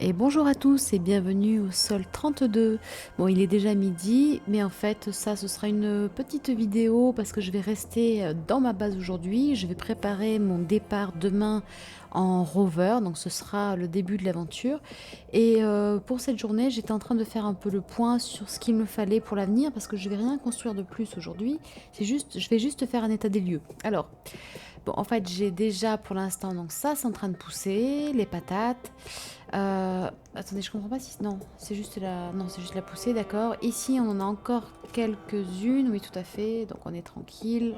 Et bonjour à tous et bienvenue au sol 32. Bon, il est déjà midi, mais en fait, ça, ce sera une petite vidéo parce que je vais rester dans ma base aujourd'hui. Je vais préparer mon départ demain en rover, donc ce sera le début de l'aventure. Et pour cette journée, j'étais en train de faire un peu le point sur ce qu'il me fallait pour l'avenir parce que je vais rien construire de plus aujourd'hui. Je vais juste faire un état des lieux. Alors, bon, en fait, j'ai déjà pour l'instant, donc ça, c'est en train de pousser, les patates. Attendez, je comprends pas si... Non, c'est juste la... Non, c'est juste la poussée, d'accord. Ici, on en a encore quelques-unes, oui, tout à fait. Donc, on est tranquille.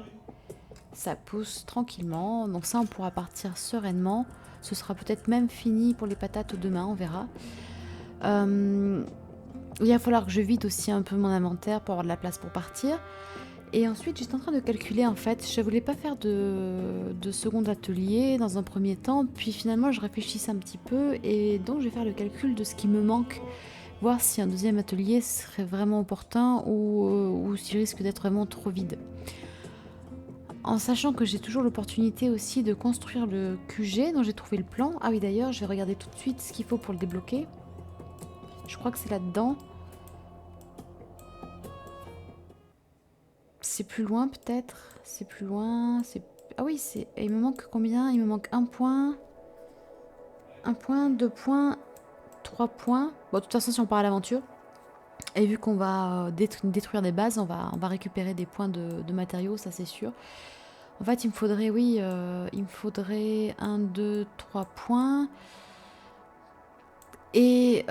Ça pousse tranquillement. Donc ça, on pourra partir sereinement. Ce sera peut-être même fini pour les patates demain, on verra. Euh, il va falloir que je vide aussi un peu mon inventaire pour avoir de la place pour partir. Et ensuite, j'étais en train de calculer, en fait, je voulais pas faire de second atelier dans un premier temps, puis finalement, je réfléchissais un petit peu, et donc je vais faire le calcul de ce qui me manque, voir si un deuxième atelier serait vraiment opportun ou s'il risque d'être vraiment trop vide. En sachant que j'ai toujours l'opportunité aussi de construire le QG dont j'ai trouvé le plan. Ah oui, d'ailleurs, je vais regarder tout de suite ce qu'il faut pour le débloquer. Je crois que c'est là-dedans. C'est plus loin peut-être. C'est plus loin. Ah oui, c'est. Il me manque combien? Il me manque un point. Un point, deux points, trois points. Bon, de toute façon, si on part à l'aventure, et vu qu'on va détruire des bases, on va récupérer des points de matériaux, ça c'est sûr. En fait, il me faudrait, oui, il me faudrait un, deux, trois points. Et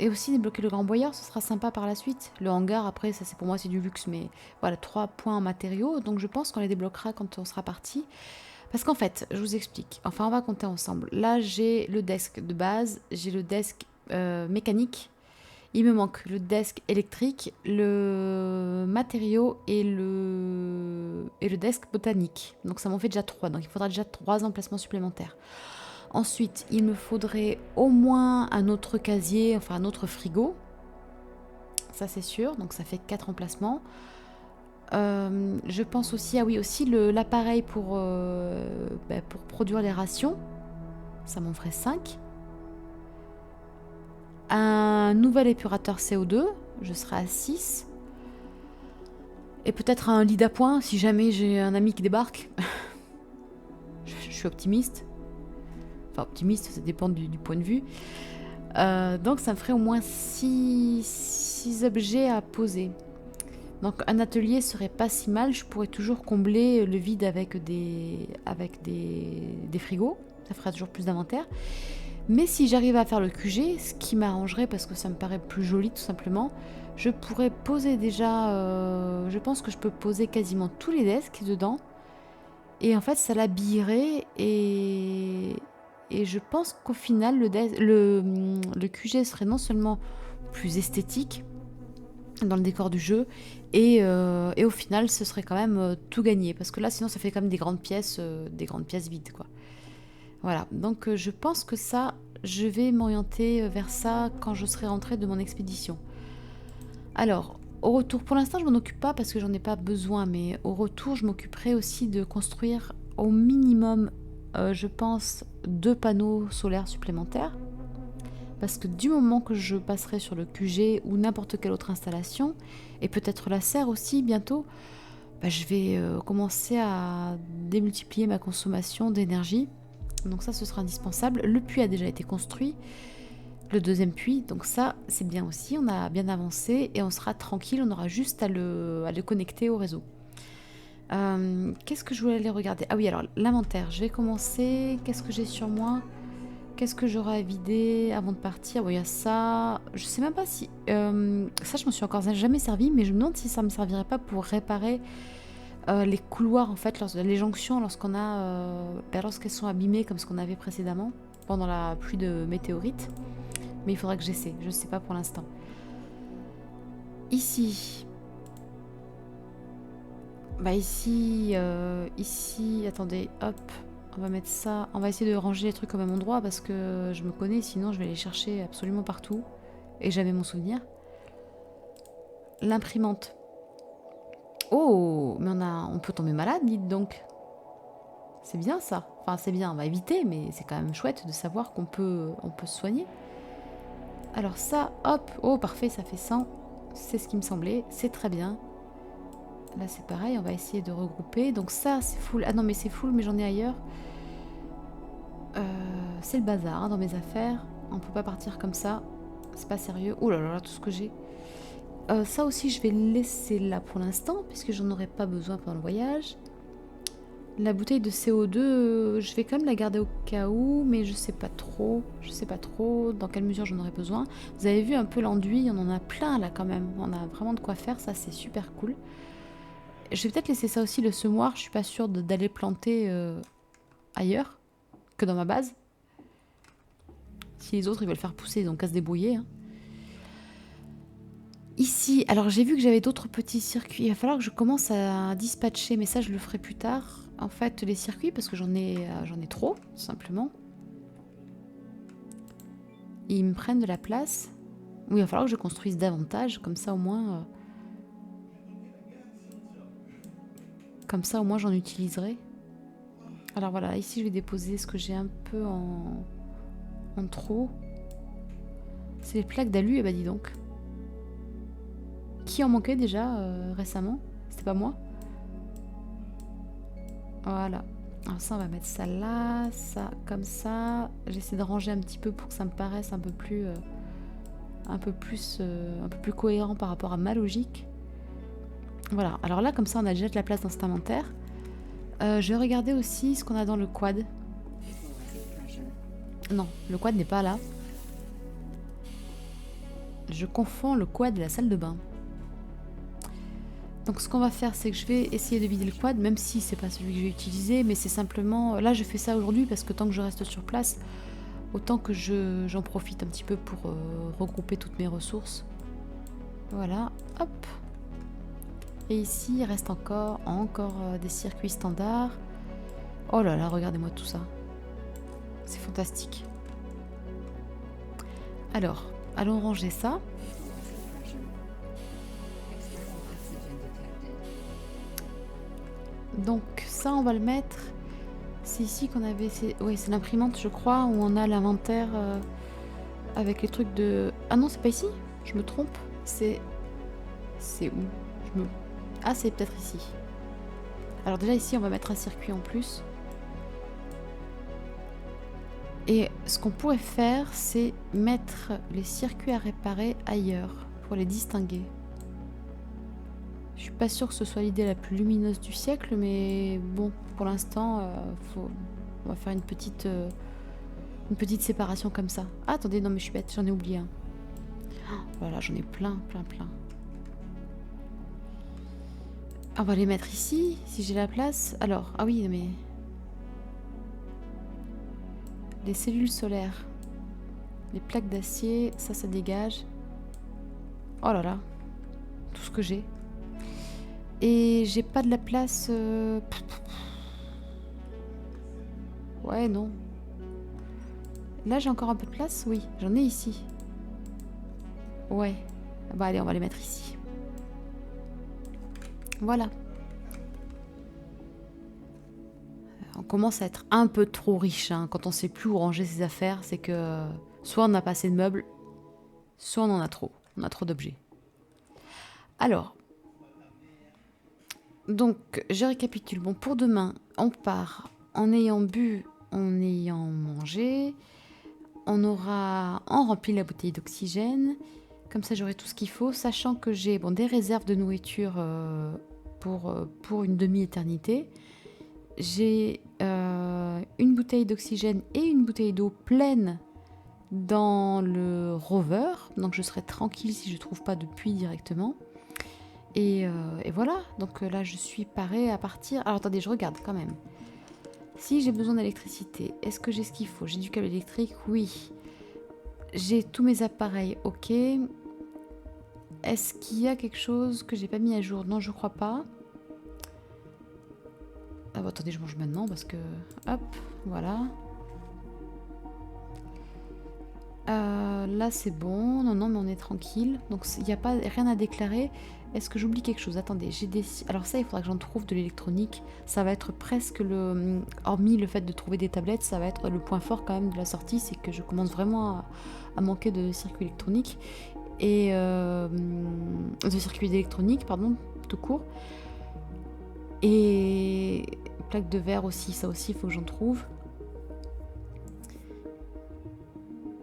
aussi débloquer le grand boyard, ce sera sympa par la suite. Le hangar, après, ça c'est pour moi c'est du luxe, mais voilà, 3 points en matériaux. Donc je pense qu'on les débloquera quand on sera parti. Parce qu'en fait, je vous explique. Enfin, on va compter ensemble. Là, j'ai le desk de base, j'ai le desk mécanique. Il me manque le desk électrique, le matériau et le desk botanique. Donc ça m'en fait déjà 3. Donc il faudra déjà 3 emplacements supplémentaires. Ensuite, il me faudrait au moins un autre casier, enfin un autre frigo. Ça c'est sûr, donc ça fait 4 emplacements. Je pense aussi, ah oui, aussi l'appareil pour produire les rations. Ça m'en ferait 5. Un nouvel épurateur CO2, je serai à 6. Et peut-être un lit d'appoint si jamais j'ai un ami qui débarque. Je suis optimiste. Enfin, optimiste, ça dépend du point de vue. Donc ça me ferait au moins 6 objets à poser. Donc un atelier serait pas si mal, je pourrais toujours combler le vide avec des frigos, ça fera toujours plus d'inventaire. Mais si j'arrive à faire le QG, ce qui m'arrangerait parce que ça me paraît plus joli tout simplement, je pourrais poser déjà, je pense que je peux poser quasiment tous les desks dedans. Et en fait ça l'habillerait et je pense qu'au final le QG serait non seulement plus esthétique, dans le décor du jeu et au final ce serait quand même tout gagné parce que là sinon ça fait quand même des grandes pièces vides quoi. Voilà, donc je pense que ça je vais m'orienter vers ça quand je serai rentrée de mon expédition. Alors au retour, pour l'instant je m'en occupe pas parce que j'en ai pas besoin, mais au retour je m'occuperai aussi de construire au minimum je pense 2 panneaux solaires supplémentaires parce que du moment que je passerai sur le QG ou n'importe quelle autre installation, et peut-être la serre aussi bientôt, bah, je vais commencer à démultiplier ma consommation d'énergie. Donc ça, ce sera indispensable. Le puits a déjà été construit, le deuxième puits, donc ça, c'est bien aussi. On a bien avancé et on sera tranquille, on aura juste à le connecter au réseau. Qu'est-ce que je voulais aller regarder? Ah oui, alors l'inventaire, je vais commencer. Qu'est-ce que j'ai sur moi? Qu'est-ce que j'aurai à vider avant de partir? Bon, il y a ça. Je sais même pas si. Ça, je m'en suis encore jamais servi, mais je me demande si ça me servirait pas pour réparer les couloirs, en fait, les jonctions, lorsqu'elles sont abîmées, comme ce qu'on avait précédemment, pendant la pluie de météorites. Mais il faudra que j'essaie. Je sais pas pour l'instant. Ici. Bah, ici. Attendez, hop. On va mettre ça. On va essayer de ranger les trucs au même endroit parce que je me connais, sinon je vais les chercher absolument partout. Et jamais mon souvenir. L'imprimante. Oh, mais on peut tomber malade, dites donc. C'est bien ça. Enfin, c'est bien, on va éviter, mais c'est quand même chouette de savoir on peut se soigner. Alors ça, hop, oh parfait, ça fait 100. C'est ce qui me semblait, c'est très bien. Là c'est pareil, on va essayer de regrouper. Donc ça c'est full, ah non mais c'est full mais j'en ai ailleurs. C'est le bazar hein, dans mes affaires. On peut pas partir comme ça, c'est pas sérieux. Oh là là, tout ce que j'ai. Ça aussi je vais le laisser là pour l'instant puisque j'en aurai pas besoin pendant le voyage. La bouteille de CO2, je vais quand même la garder au cas où, mais je sais pas trop. Je sais pas trop dans quelle mesure j'en aurai besoin. Vous avez vu un peu l'enduit, on en a plein là quand même. On a vraiment de quoi faire, ça c'est super cool. Je vais peut-être laisser ça aussi, le semoir. Je suis pas sûre d'aller planter ailleurs que dans ma base. Si les autres ils veulent faire pousser, ils ont qu'à se débrouiller. Hein. Ici, alors j'ai vu que j'avais d'autres petits circuits. Il va falloir que je commence à dispatcher, mais ça je le ferai plus tard. En fait, les circuits, parce que j'en ai trop, simplement. Ils me prennent de la place. Oui, il va falloir que je construise davantage, comme ça au moins... Comme ça au moins j'en utiliserai. Alors voilà, ici je vais déposer ce que j'ai un peu en trop. C'est les plaques d'alu, et bah dis donc. Qui en manquait déjà récemment? C'était pas moi? Voilà. Alors ça, on va mettre ça là, ça comme ça. J'essaie de ranger un petit peu pour que ça me paraisse un peu plus cohérent par rapport à ma logique. Voilà. Alors là, comme ça, on a déjà de la place dans cet inventaire. Je vais regarder aussi ce qu'on a dans le quad. Non, le quad n'est pas là. Je confonds le quad et la salle de bain. Donc ce qu'on va faire, c'est que je vais essayer de vider le quad, même si c'est pas celui que je vais utiliser, mais c'est simplement... Là, je fais ça aujourd'hui parce que tant que je reste sur place, autant que j'en profite un petit peu pour regrouper toutes mes ressources. Voilà, hop. Et ici, il reste encore des circuits standards. Oh là là, regardez-moi tout ça. C'est fantastique. Alors, allons ranger ça. Donc ça, on va le mettre... C'est ici qu'on avait... Oui, c'est l'imprimante, je crois, où on a l'inventaire avec les trucs de... Ah non, c'est pas ici. Je me trompe. C'est où Ah, c'est peut-être ici. Alors déjà, ici, on va mettre un circuit en plus. Et ce qu'on pourrait faire, c'est mettre les circuits à réparer ailleurs, pour les distinguer. Je suis pas sûre que ce soit l'idée la plus lumineuse du siècle, mais bon, pour l'instant, on va faire une petite séparation comme ça. Ah, attendez, non mais je suis bête, j'en ai oublié un. Voilà, j'en ai plein. On va les mettre ici, si j'ai la place. Alors, ah oui, mais... Les cellules solaires. Les plaques d'acier, ça dégage. Oh là là. Tout ce que j'ai. Et j'ai pas de la place... Ouais, non. Là, j'ai encore un peu de place? Oui, j'en ai ici. Ouais. Bah allez, on va les mettre ici. Voilà. On commence à être un peu trop riche hein, quand on sait plus où ranger ses affaires. C'est que soit on n'a pas assez de meubles, soit on en a trop. On a trop d'objets. Alors, donc je récapitule. Bon, pour demain, on part en ayant bu, en ayant mangé. On aura rempli la bouteille d'oxygène. Comme ça, j'aurai tout ce qu'il faut, sachant que j'ai des réserves de nourriture pour une demi-éternité. J'ai une bouteille d'oxygène et une bouteille d'eau pleine dans le rover. Donc, je serai tranquille si je ne trouve pas de puits directement. Et voilà. Donc là, je suis parée à partir. Alors, attendez, je regarde quand même. Si j'ai besoin d'électricité, est-ce que j'ai ce qu'il faut? J'ai du câble électrique? Oui. J'ai tous mes appareils, ok. Est-ce qu'il y a quelque chose que j'ai pas mis à jour? Non, je crois pas. Ah bah attendez, je mange maintenant parce que... Hop, voilà. Là, c'est bon. Non, non, mais on est tranquille. Donc, il n'y a pas rien à déclarer. Est-ce que j'oublie quelque chose? Attendez, j'ai des... Alors ça, il faudra que j'en trouve de l'électronique. Ça va être presque le... Hormis le fait de trouver des tablettes, ça va être le point fort quand même de la sortie. C'est que je commence vraiment à manquer de circuits électroniques. Et... de circuits électroniques, pardon, tout court. Et... Plaque de verre aussi, ça aussi, il faut que j'en trouve.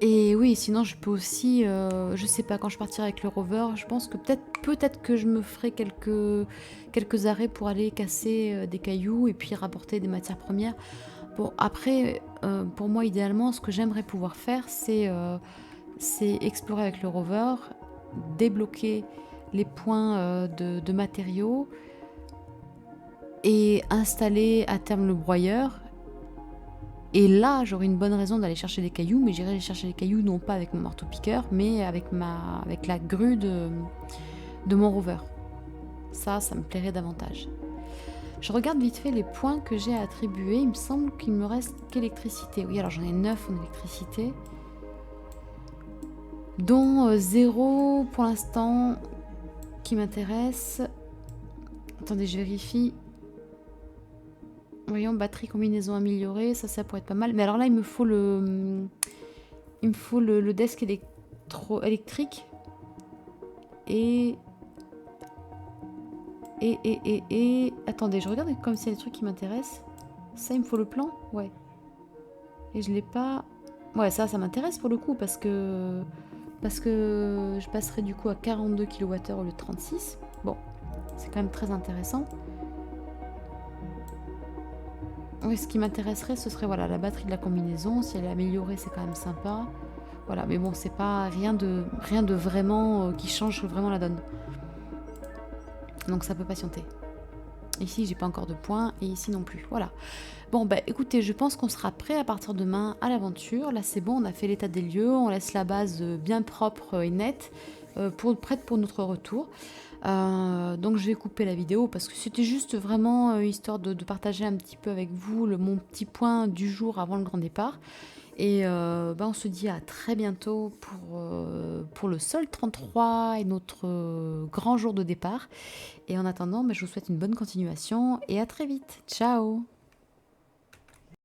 Et oui, sinon je peux aussi, je sais pas, quand je partirai avec le rover, je pense que peut-être que je me ferai quelques arrêts pour aller casser des cailloux et puis rapporter des matières premières. Bon, après, pour moi, idéalement, ce que j'aimerais pouvoir faire, c'est explorer avec le rover, débloquer les points de matériaux et installer à terme le broyeur. Et là, j'aurais une bonne raison d'aller chercher des cailloux, mais j'irai chercher les cailloux non pas avec mon marteau-piqueur, mais avec la grue de mon rover. Ça me plairait davantage. Je regarde vite fait les points que j'ai à attribuer. Il me semble qu'il me reste qu'électricité. Oui, alors j'en ai 9 en électricité, dont 0 pour l'instant qui m'intéresse. Attendez, je vérifie. Voyons, batterie combinaison améliorée, ça pourrait être pas mal. Mais alors là, il me faut le desk électrique. Et... Attendez, je regarde comme s'il y a des trucs qui m'intéressent. Ça, il me faut le plan? Ouais. Et je l'ai pas... Ouais, ça m'intéresse pour le coup, parce que je passerai du coup à 42 kWh au lieu de 36. Bon, c'est quand même très intéressant. Oui, ce qui m'intéresserait, ce serait voilà, la batterie de la combinaison. Si elle est améliorée, c'est quand même sympa. Voilà, mais bon, c'est pas rien de vraiment qui change vraiment la donne. Donc ça peut patienter. Ici, j'ai pas encore de points et ici non plus. Voilà. Bon, bah écoutez, je pense qu'on sera prêt à partir de demain à l'aventure. Là, c'est bon, on a fait l'état des lieux, on laisse la base bien propre et nette, prête pour notre retour. Donc je vais couper la vidéo parce que c'était juste vraiment histoire de partager un petit peu avec vous mon petit point du jour avant le grand départ. Et on se dit à très bientôt pour le Sol 33 et notre grand jour de départ. Et en attendant, je vous souhaite une bonne continuation et à très vite. Ciao!